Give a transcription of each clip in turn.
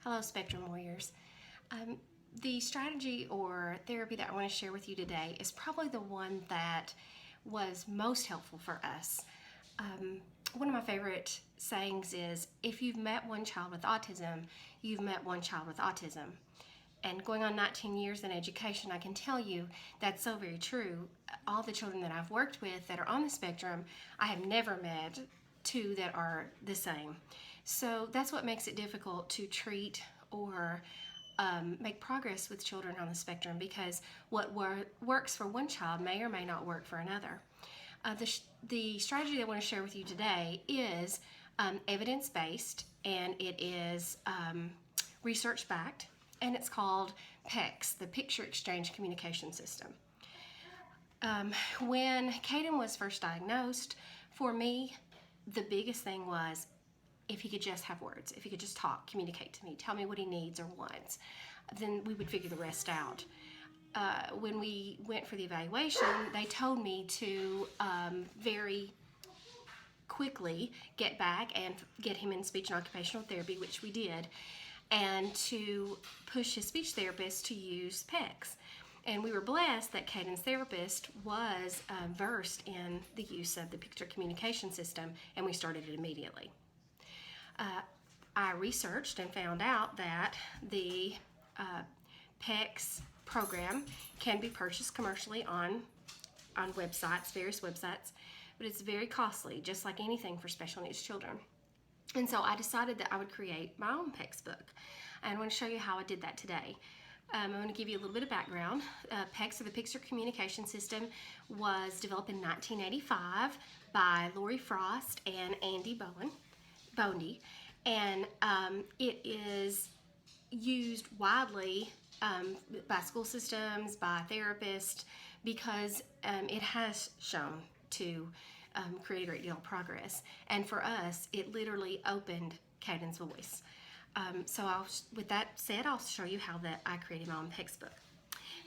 Hello, Spectrum Warriors. The strategy or therapy that I want to share with you today is probably the one that was most helpful for us. One of my favorite sayings is, if you've met one child with autism, you've met one child with autism. And going on 19 years in education, I can tell you that's so very true. All the children that I've worked with that are on the spectrum, I have never met two that are the same. So that's what makes it difficult to treat or make progress with children on the spectrum, because what works for one child may or may not work for another. The strategy that I want to share with you today is evidence-based, and it is research-backed, and it's called PECS, the Picture Exchange Communication System. When Caden was first diagnosed, for me, the biggest thing was if he could just have words, if he could just talk, communicate to me, tell me what he needs or wants, then we would figure the rest out. When we went for the evaluation, they told me to very quickly get back and get him in speech and occupational therapy, which we did, and to push his speech therapist to use PECS. And we were blessed that Caden's therapist was versed in the use of the picture communication system, and we started it immediately. I researched and found out that the PECS program can be purchased commercially on websites, various websites, but it's very costly, just like anything for special needs children. And so I decided that I would create my own PECS book, and I want to show you how I did that today. I'm going to give you a little bit of background. PECS, or the Picture Communication System, was developed in 1985 by Lori Frost and Andy Bondy, and it is used widely by school systems, by therapists, because it has shown to create a great deal of progress. And for us, it literally opened Caden's voice. So with that said, I'll show you how I created my own PECS book.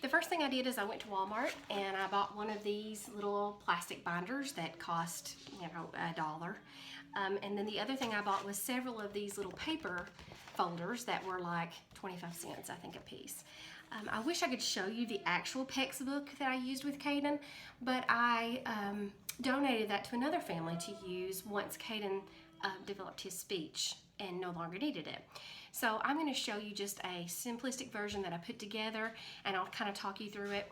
The first thing I did is I went to Walmart and I bought one of these little plastic binders that cost, $1. And then the other thing I bought was several of these little paper folders that were like 25 cents, I think, a piece. I wish I could show you the actual PECS book that I used with Caden, but I donated that to another family to use once Caden developed his speech and no longer needed it. So I'm going to show you just a simplistic version that I put together, and I'll kind of talk you through it,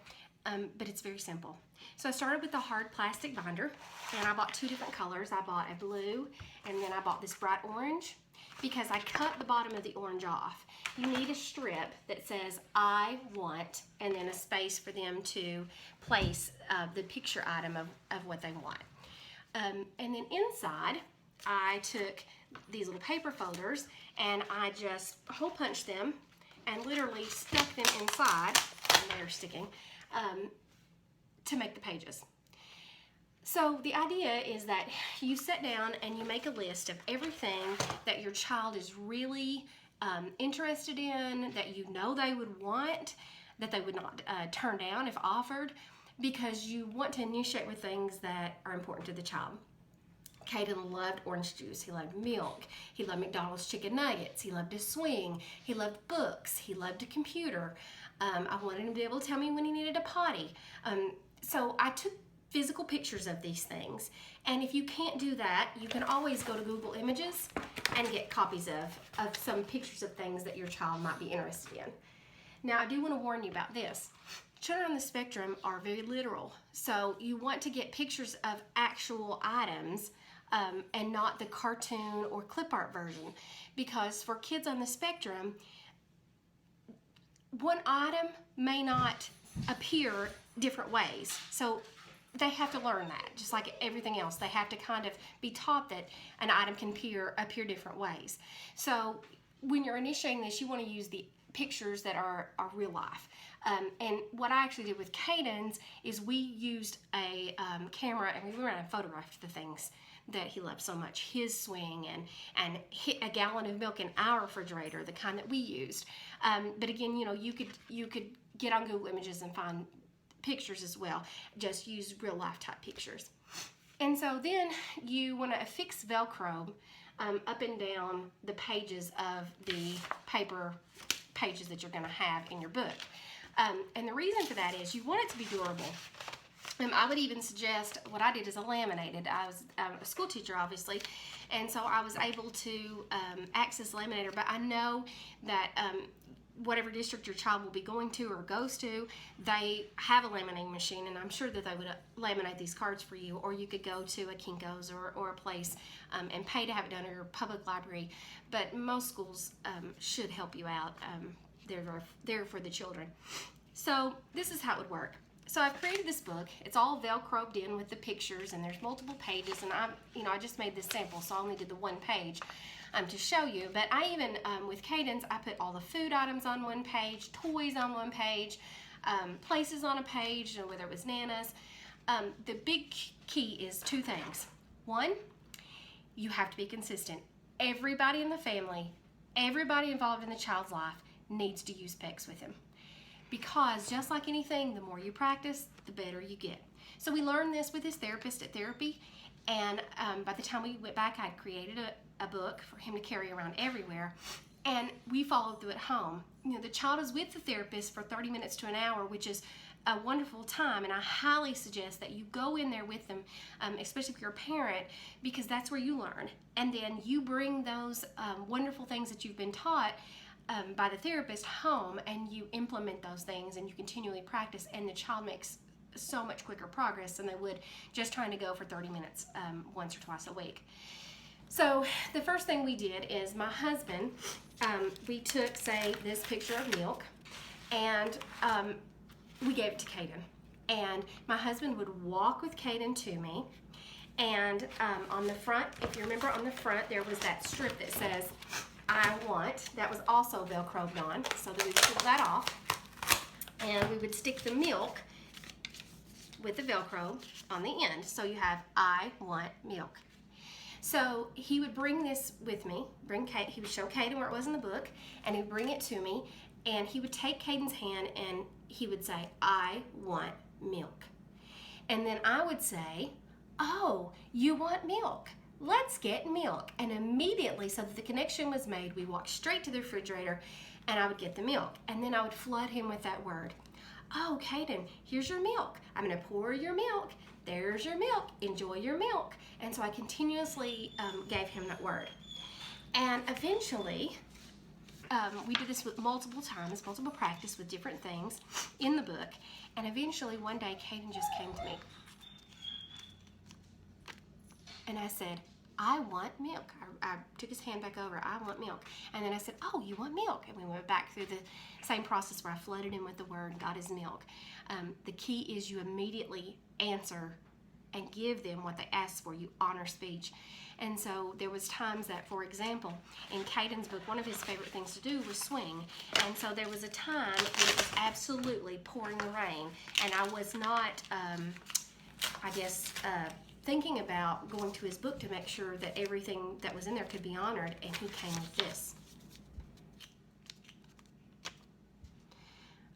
but it's very simple. So I started with the hard plastic binder, and I bought two different colors. I bought a blue, and then I bought this bright orange, because I cut the bottom of the orange off. You need a strip that says I want, and then a space for them to place the picture item of what they want. And then inside, I took these little paper folders and I just hole punched them and literally stuck them inside, and they're sticking, to make the pages. So the idea is that you sit down and you make a list of everything that your child is really interested in, that you know they would want, that they would not turn down if offered, because you want to initiate with things that are important to the child. Caden loved orange juice, he loved milk, he loved McDonald's chicken nuggets, he loved to swing, he loved books, he loved a computer. I wanted him to be able to tell me when he needed a potty. So I took physical pictures of these things, and if you can't do that, you can always go to Google Images and get copies of some pictures of things that your child might be interested in. Now, I do want to warn you about this. Children on the spectrum are very literal, so you want to get pictures of actual items and not the cartoon or clip art version, because for kids on the spectrum, one item may not appear different ways. So they have to learn that, just like everything else. They have to kind of be taught that an item can appear different ways. So when you're initiating this, you want to use the pictures that are real life. And what I actually did with Caden's is we used a camera, and we went and photographed the things that he loved so much, his swing and a gallon of milk in our refrigerator, the kind that we used. But again, you could get on Google Images and find pictures as well. Just use real life type pictures. And so then you want to affix Velcro up and down the pages of the paper pages that you're going to have in your book. And the reason for that is you want it to be durable. I would even suggest, what I did is I laminated. I was a school teacher, obviously, and so I was able to access the laminator, but I know that whatever district your child will be going to or goes to, they have a laminating machine, and I'm sure that they would laminate these cards for you, or you could go to a Kinko's or a place and pay to have it done, or your public library, but most schools should help you out. They're there for the children. So this is how it would work. So I've created this book. It's all Velcroed in with the pictures, and there's multiple pages, and I just made this sample, so I only did the one page to show you. But I even, with Cadence, I put all the food items on one page, toys on one page, places on a page, whether it was Nana's. The big key is two things. One, you have to be consistent. Everybody in the family, everybody involved in the child's life needs to use PECS with him. Because just like anything, the more you practice, the better you get. So we learned this with his therapist at therapy, and by the time we went back, I'd created a book for him to carry around everywhere, and we followed through at home. The child is with the therapist for 30 minutes to an hour, which is a wonderful time, and I highly suggest that you go in there with them, especially if you're a parent, because that's where you learn. And then you bring those wonderful things that you've been taught by the therapist home, and you implement those things, and you continually practice, and the child makes so much quicker progress than they would just trying to go for 30 minutes once or twice a week. So the first thing we did is my husband, we took, say, this picture of milk, and we gave it to Caden. And my husband would walk with Caden to me, and on the front, if you remember on the front, there was that strip that says, I want, that was also Velcroed on, so that we would pull that off, and we would stick the milk with the Velcro on the end. So you have, I want milk. So he would bring this with me, he would show Caden where it was in the book, and he would bring it to me, and he would take Caden's hand, and he would say, I want milk. And then I would say, oh, you want milk? Let's get milk. And immediately, so that the connection was made, we walked straight to the refrigerator, and I would get the milk. And then I would flood him with that word. Oh, Caden, here's your milk. I'm gonna pour your milk. There's your milk. Enjoy your milk. And so I continuously gave him that word. And eventually, we did this with multiple times, multiple practice with different things in the book. And eventually, one day, Caden just came to me. And I said, I want milk. I took his hand back over, I want milk. And then I said, oh, you want milk? And we went back through the same process where I flooded him with the word, got his milk. The key is you immediately answer and give them what they ask for. You honor speech. And so there was times that, for example, in Caden's book, one of his favorite things to do was swing. And so there was a time when it was absolutely pouring the rain, and I was not, thinking about going to his book to make sure that everything that was in there could be honored, and he came with this.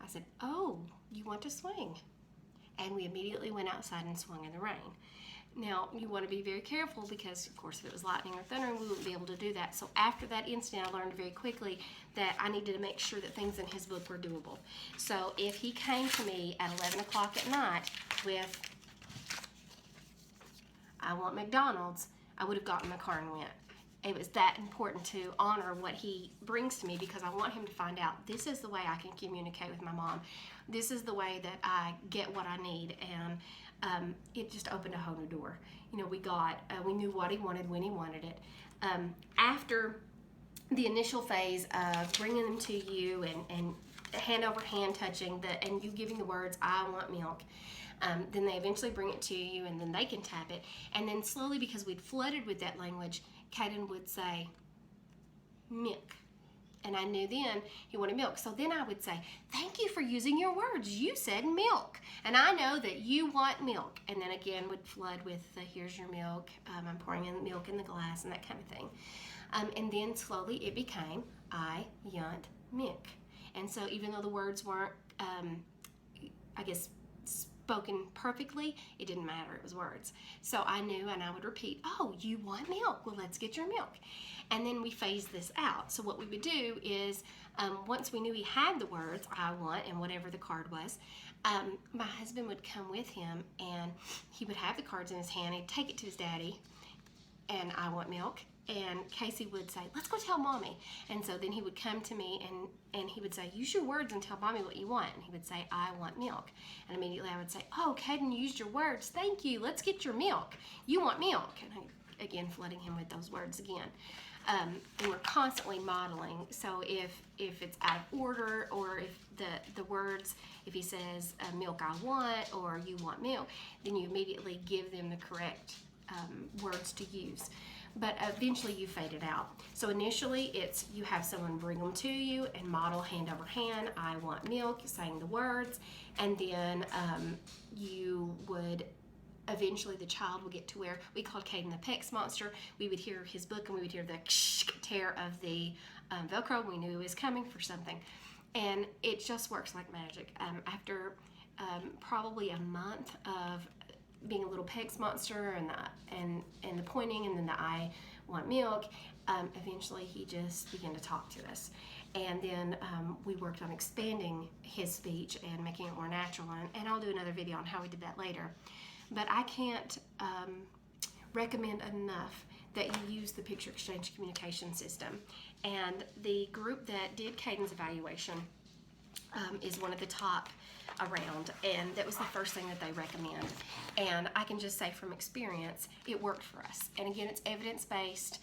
I said, oh, you want to swing? And we immediately went outside and swung in the rain. Now, you want to be very careful because, of course, if it was lightning or thunder, we wouldn't be able to do that. So after that incident, I learned very quickly that I needed to make sure that things in his book were doable. So if he came to me at 11 o'clock at night with, I want McDonald's, I would have gotten in the car and went. It was that important to honor what he brings to me, because I want him to find out this is the way I can communicate with my mom. This is the way that I get what I need, and it just opened a whole new door. You know, we knew what he wanted when he wanted it. After the initial phase of bringing them to you and hand over hand touching, and you giving the words, I want milk, then they eventually bring it to you, and then they can tap it. And then slowly, because we'd flooded with that language, Caden would say, milk. And I knew then he wanted milk. So then I would say, thank you for using your words. You said milk. And I know that you want milk. And then again would flood with, here's your milk. I'm pouring in milk in the glass and that kind of thing. And then slowly it became, I want milk. And so even though the words weren't, spoken perfectly, it didn't matter, it was words. So I knew, and I would repeat, oh, you want milk? Well, let's get your milk. And then we phased this out. So what we would do is, once we knew he had the words, I want, and whatever the card was, my husband would come with him, and he would have the cards in his hand. He'd take it to his daddy, and I want milk. And Casey would say, let's go tell mommy. And so then he would come to me, and he would say, use your words and tell mommy what you want. And he would say, I want milk. And immediately I would say, oh, Caden, you used your words. Thank you. Let's get your milk. You want milk. And I, again, flooding him with those words again. And we're constantly modeling. So if it's out of order, or if the words, if he says milk I want, or you want milk, then you immediately give them the correct words to use. But eventually you fade it out. So initially it's you have someone bring them to you and model hand over hand, I want milk, saying the words, and then you would eventually the child will get to where we called Caden the PECS monster. We would hear his book, and we would hear the tear of the Velcro. We knew he was coming for something. And it just works like magic. After probably a month of being a little PECS monster and the pointing, and then the I want milk, eventually he just began to talk to us. And then we worked on expanding his speech and making it more natural, and I'll do another video on how we did that later. But I can't recommend enough that you use the picture exchange communication system. And the group that did Caden's evaluation is one of the top around, and that was the first thing that they recommend. And I can just say from experience, it worked for us. And again, it's evidence-based.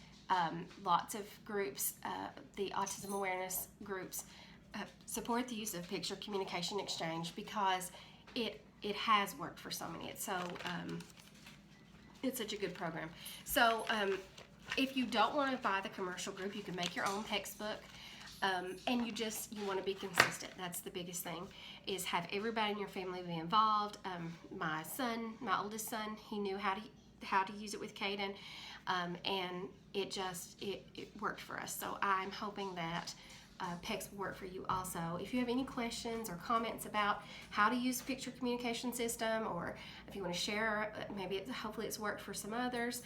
Lots of groups, the autism awareness groups, support the use of picture communication exchange because it has worked for so many. It's such a good program. So if you don't want to buy the commercial group, you can make your own textbook. And you want to be consistent. That's the biggest thing, is have everybody in your family be involved. My oldest son, he knew how to use it with Caden, and it worked for us. So I'm hoping that PECS will work for you also. If you have any questions or comments about how to use picture communication system, or if you want to share, hopefully it's worked for some others,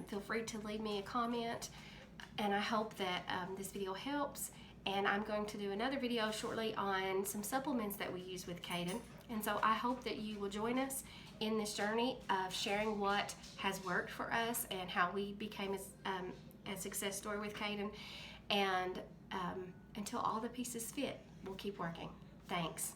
feel free to leave me a comment. And I hope that this video helps. And I'm going to do another video shortly on some supplements that we use with Caden. And so I hope that you will join us in this journey of sharing what has worked for us and how we became a success story with Caden. And until all the pieces fit, we'll keep working. Thanks.